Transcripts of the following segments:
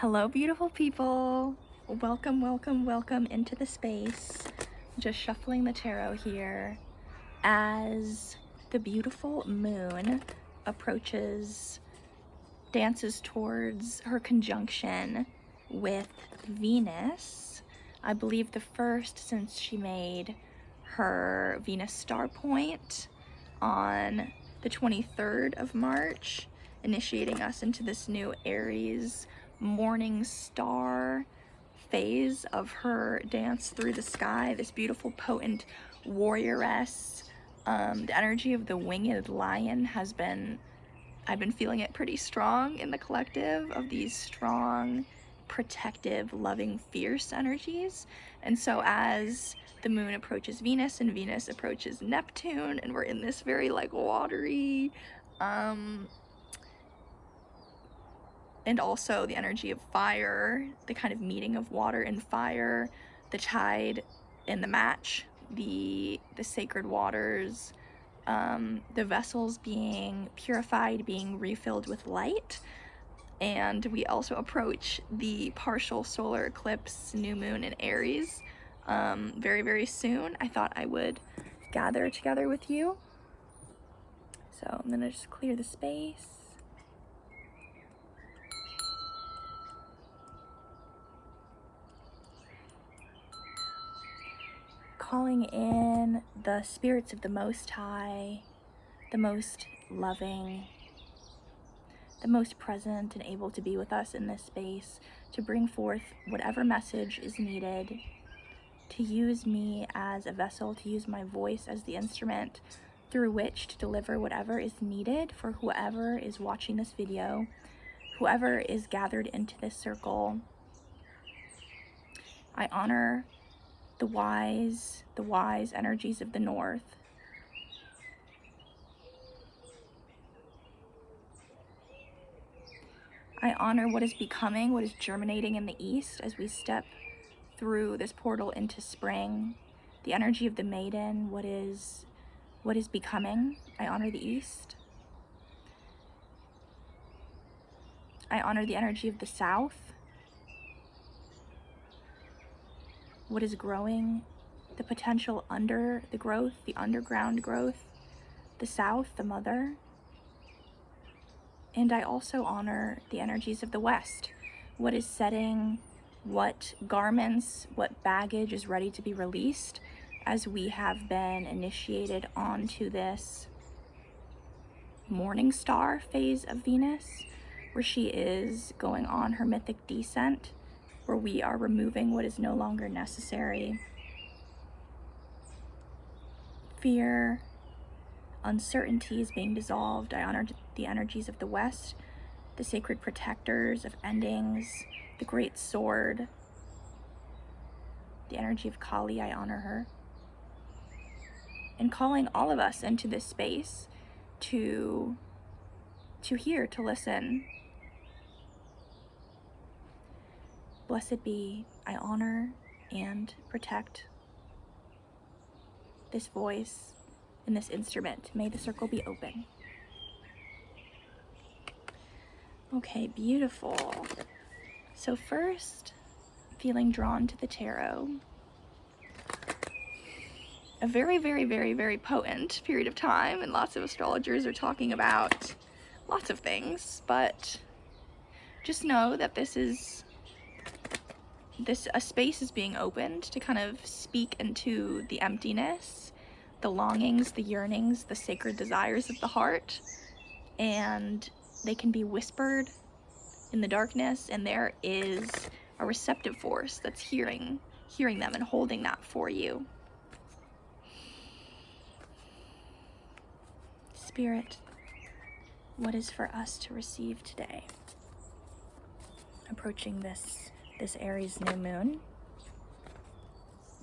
Hello, beautiful people. Welcome, welcome, welcome into the space. Just shuffling the tarot here as the beautiful moon dances towards her conjunction with Venus. I believe the first since she made her Venus star point on the 23rd of March, initiating us into this new Aries morning star phase of her dance through the sky, this beautiful potent warrioress. The energy of the winged lion I've been feeling it pretty strong in the collective, of these strong, protective, loving, fierce energies. And so as the moon approaches Venus and Venus approaches Neptune, and we're in this very like watery, and also the energy of fire, the kind of meeting of water and fire, the tide and the match, the sacred waters, the vessels being purified, being refilled with light. And we also approach the partial solar eclipse new moon in Aries very, very soon. I thought I would gather together with you. So I'm gonna just clear the space. Calling in the spirits of the Most High, the most loving, the most present and able to be with us in this space, to bring forth whatever message is needed, to use me as a vessel, to use my voice as the instrument through which to deliver whatever is needed for whoever is watching this video, whoever is gathered into this circle. I honor the wise energies of the North. I honor what is becoming, what is germinating in the East as we step through this portal into spring. The energy of the maiden, what is becoming. I honor the East. I honor the energy of the South. What is growing, the potential under the growth, the underground growth, the South, the mother. And I also honor the energies of the West. What is setting, what garments, what baggage is ready to be released as we have been initiated onto this morning star phase of Venus, where she is going on her mythic descent, where we are removing what is no longer necessary. Fear, uncertainty is being dissolved. I honor the energies of the West, the sacred protectors of endings, the great sword, the energy of Kali, I honor her. And calling all of us into this space to hear, to listen. Blessed be, I honor and protect this voice and this instrument. May the circle be open. Okay, beautiful. So first, feeling drawn to the tarot. A very, very, very, very potent period of time, and lots of astrologers are talking about lots of things, but just know that a space is being opened to kind of speak into the emptiness, the longings, the yearnings, the sacred desires of the heart, and they can be whispered in the darkness, and there is a receptive force that's hearing them and holding that for you. Spirit, what is for us to receive today? Approaching this Aries new moon,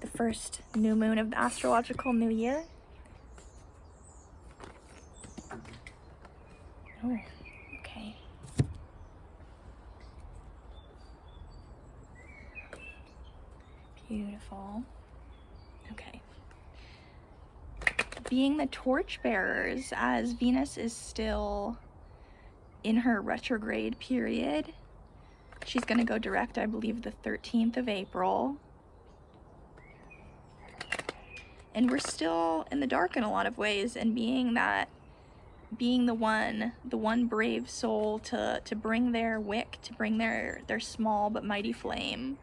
the first new moon of the astrological new year. Oh, okay. Beautiful. Okay. Being the torchbearers, as Venus is still in her retrograde period, She's going to go direct, I believe, the 13th of April. And we're still in the dark in a lot of ways, and being the one brave soul to bring their wick, to bring their small but mighty flame,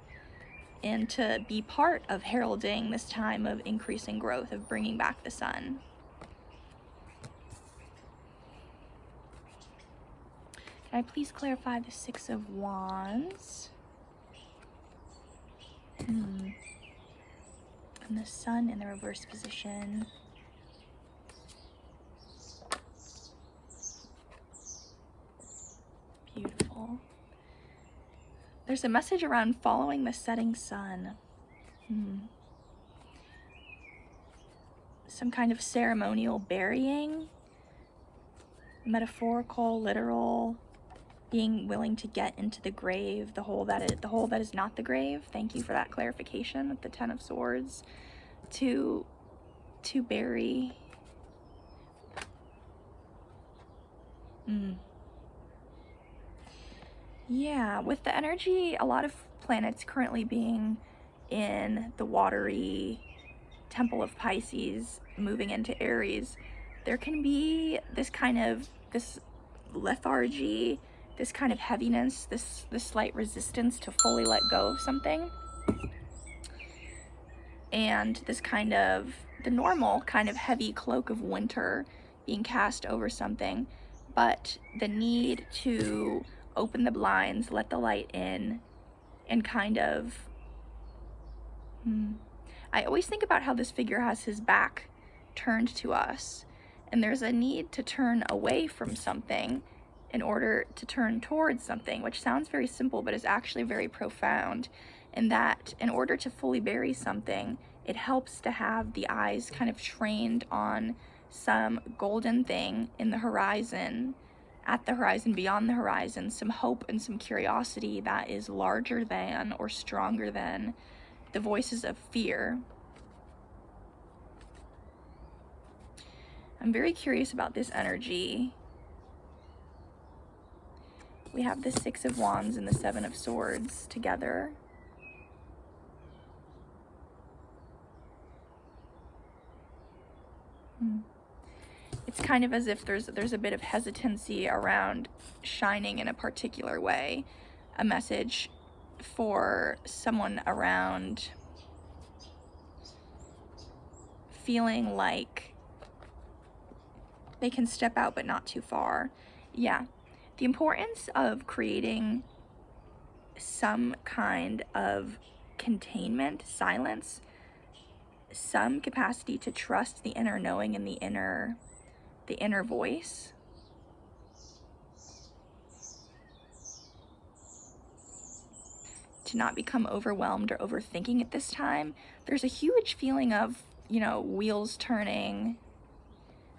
and to be part of heralding this time of increasing growth, of bringing back the sun. Can I please clarify the Six of Wands? And the sun in the reverse position. Beautiful. There's a message around following the setting sun. Some kind of ceremonial burying, metaphorical, literal, being willing to get into the grave, the hole that is not the grave. Thank you for that clarification with the Ten of Swords. To bury. Yeah, with the energy, a lot of planets currently being in the watery temple of Pisces, moving into Aries, there can be this lethargy, this kind of heaviness, this slight resistance to fully let go of something. And this kind of, the normal kind of heavy cloak of winter being cast over something, but the need to open the blinds, let the light in, and kind of, I always think about how this figure has his back turned to us, and there's a need to turn away from something in order to turn towards something, which sounds very simple, but is actually very profound. And that in order to fully bury something, it helps to have the eyes kind of trained on some golden thing in the horizon, at the horizon, beyond the horizon, some hope and some curiosity that is larger than or stronger than the voices of fear. I'm very curious about this energy. We have the Six of Wands and the Seven of Swords together. It's kind of as if there's a bit of hesitancy around shining in a particular way. A message for someone around feeling like they can step out but not too far. Yeah. The importance of creating some kind of containment, silence, some capacity to trust the inner knowing and the inner voice. To not become overwhelmed or overthinking at this time. There's a huge feeling of, wheels turning,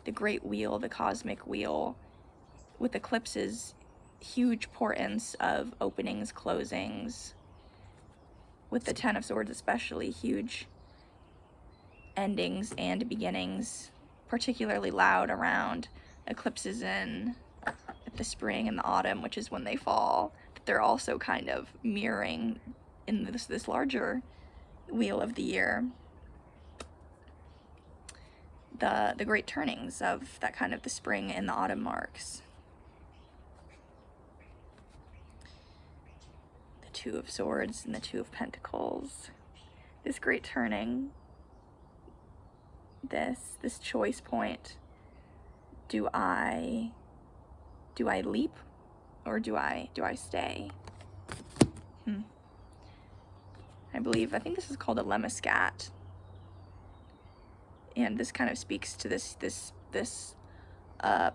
the great wheel, the cosmic wheel. With eclipses, huge importance of openings, closings. With the Ten of Swords especially, huge endings and beginnings, particularly loud around eclipses in the spring and the autumn, which is when they fall. They're also kind of mirroring in this larger wheel of the year the great turnings of that kind of the spring and the autumn marks. The Two of Swords and the Two of Pentacles. This great turning, this choice point. Do I leap or do I stay? I think this is called a lemniscat. And this kind of speaks to this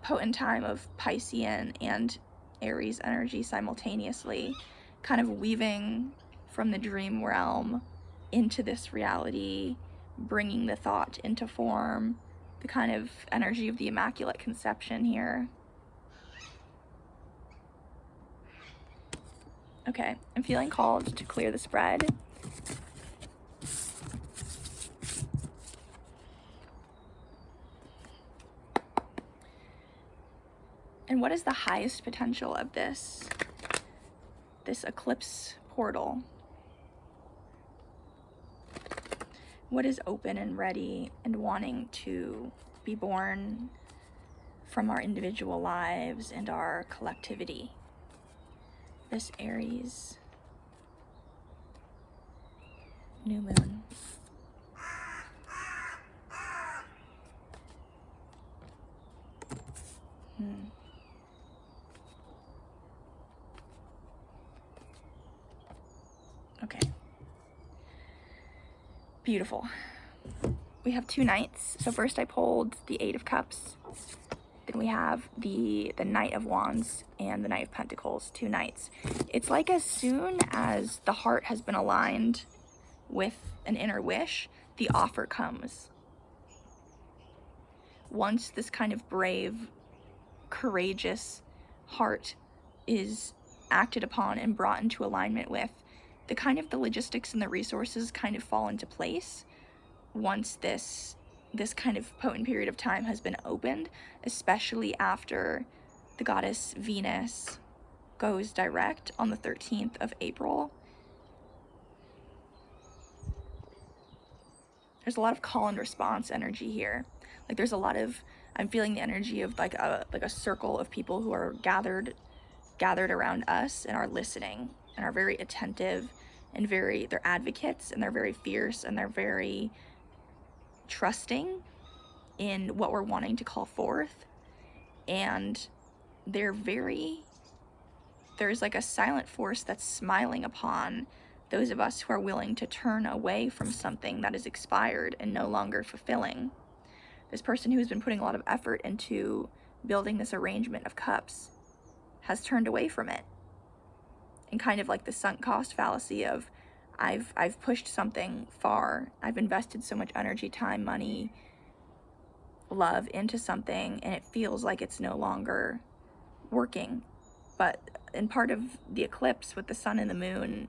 potent time of Piscean and Aries energy simultaneously, kind of weaving from the dream realm into this reality, bringing the thought into form, the kind of energy of the Immaculate Conception here. Okay, I'm feeling called to clear the spread. And what is the highest potential of this this eclipse portal. What is open and ready and wanting to be born from our individual lives and our collectivity? This Aries New Moon. Okay. Beautiful. We have two Knights. So first I pulled the Eight of Cups. Then we have the Knight of Wands and the Knight of Pentacles, two Knights. It's like as soon as the heart has been aligned with an inner wish, the offer comes. Once this kind of brave, courageous heart is acted upon and brought into alignment with, the logistics and the resources kind of fall into place once this kind of potent period of time has been opened, especially after the goddess Venus goes direct on the 13th of April. There's a lot of call and response energy here. Like there's a lot of, I'm feeling the energy of like a circle of people who are gathered around us and are listening and are very attentive and they're advocates and they're very fierce and they're very trusting in what we're wanting to call forth. And there's like a silent force that's smiling upon those of us who are willing to turn away from something that is expired and no longer fulfilling. This person who's been putting a lot of effort into building this arrangement of cups has turned away from it. And kind of like the sunk cost fallacy of, I've pushed something far, I've invested so much energy, time, money, love into something, and it feels like it's no longer working. But in part of the eclipse with the sun and the moon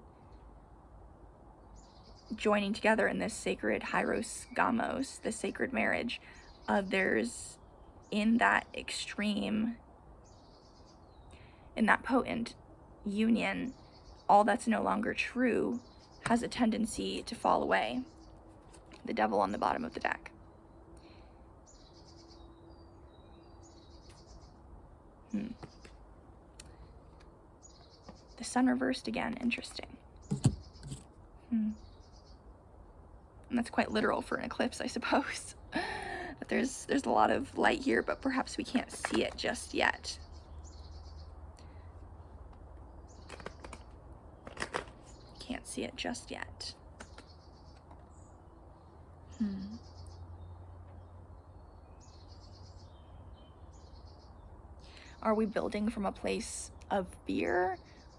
joining together in this sacred Hyros Gamos, this sacred marriage, there's in that extreme, in that potent union, all that's no longer true has a tendency to fall away. The Devil on the bottom of the deck. The sun reversed again. Interesting. And that's quite literal for an eclipse, I suppose. But there's a lot of light here, but perhaps we can't see it just yet. Can't see it just yet. Are we building from a place of fear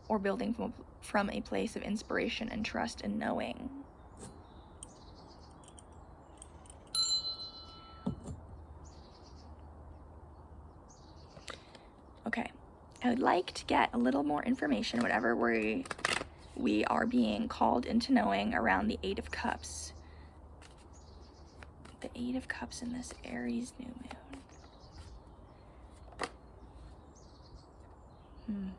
or building from a place of inspiration and trust and knowing? Okay, I would like to get a little more information, whatever we are being called into knowing around the Eight of Cups. The Eight of Cups in this Aries New Moon.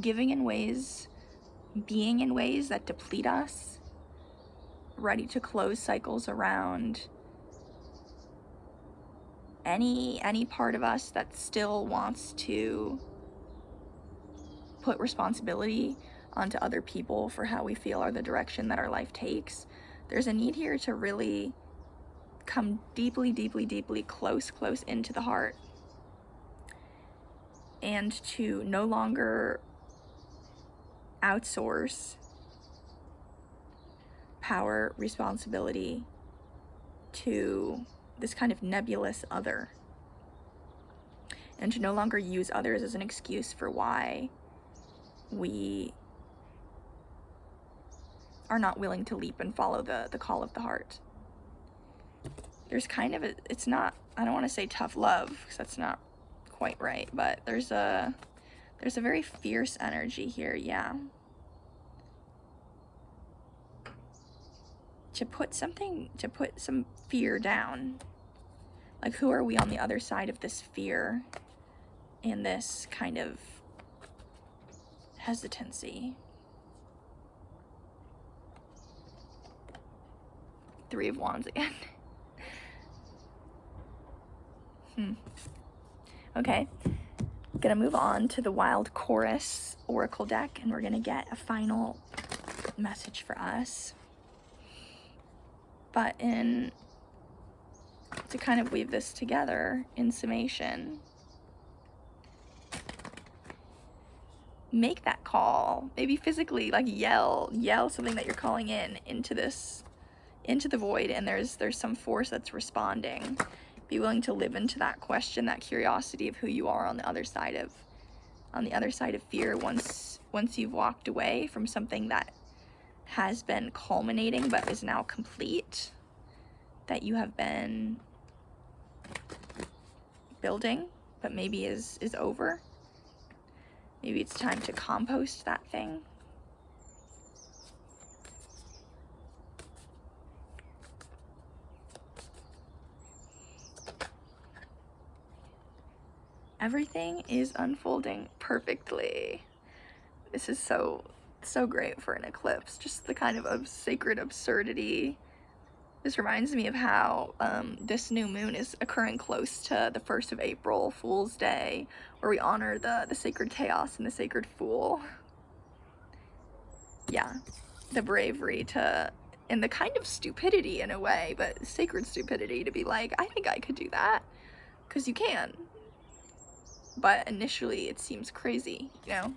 Giving in ways, being in ways that deplete us, ready to close cycles around any part of us that still wants to put responsibility onto other people for how we feel or the direction that our life takes. There's a need here to really come deeply, deeply, deeply close into the heart, and to no longer outsource power, responsibility to this kind of nebulous other, and to no longer use others as an excuse for why we are not willing to leap and follow the call of the heart. There's kind of it's not, I don't want to say tough love, because that's not quite right, but there's a very fierce energy here, yeah. To put some fear down. Like, who are we on the other side of this fear and this kind of hesitancy. Three of Wands again. Okay, gonna move on to the Wild Chorus Oracle deck, and we're gonna get a final message for us. But to kind of weave this together in summation, make that call, maybe physically, like yell something that you're calling into the void, and there's some force that's responding. Be willing to live into that question, that curiosity of who you are on the other side of fear, once you've walked away from something that has been culminating but is now complete, that you have been building but maybe is over. Maybe it's time to compost that thing. Everything is unfolding perfectly. This is so great for an eclipse. Just the kind of sacred absurdity. This reminds me of how this new moon is occurring close to the 1st of April, Fool's Day, where we honor the sacred chaos and the sacred fool. Yeah, the bravery and the kind of stupidity in a way, but sacred stupidity, to be like, I think I could do that, because you can. But initially it seems crazy, you know?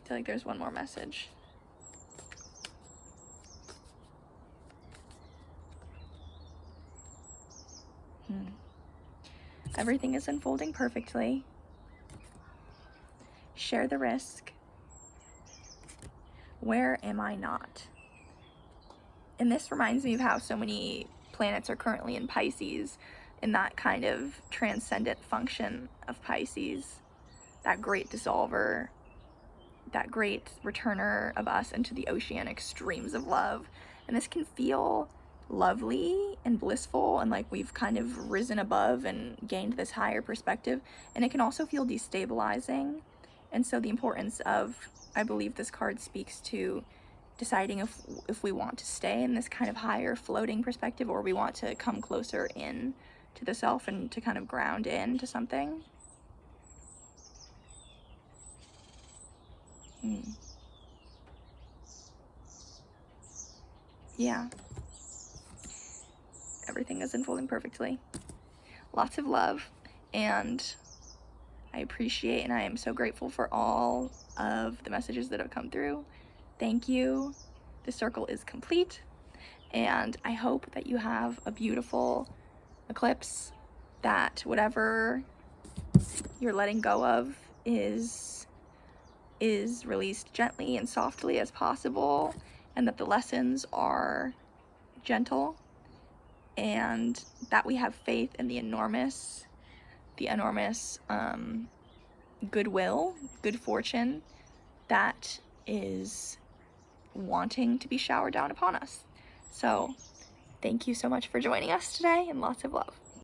I feel like there's one more message. Everything is unfolding perfectly. Share the risk. Where am I not? And this reminds me of how so many planets are currently in Pisces, in that kind of transcendent function of Pisces, that great dissolver, that great returner of us into the oceanic streams of love. And this can feel lovely and blissful, and like we've kind of risen above and gained this higher perspective, and it can also feel destabilizing. And so the importance of, I believe this card speaks to deciding if we want to stay in this kind of higher floating perspective, or we want to come closer in to the self and to kind of ground into something. Yeah. Everything is unfolding perfectly. Lots of love, and I appreciate and I am so grateful for all of the messages that have come through. Thank you. The circle is complete, and I hope that you have a beautiful eclipse, that whatever you're letting go of is released gently and softly as possible, and that the lessons are gentle, and that we have faith in the enormous goodwill, good fortune that is wanting to be showered down upon us. So thank you so much for joining us today, and lots of love.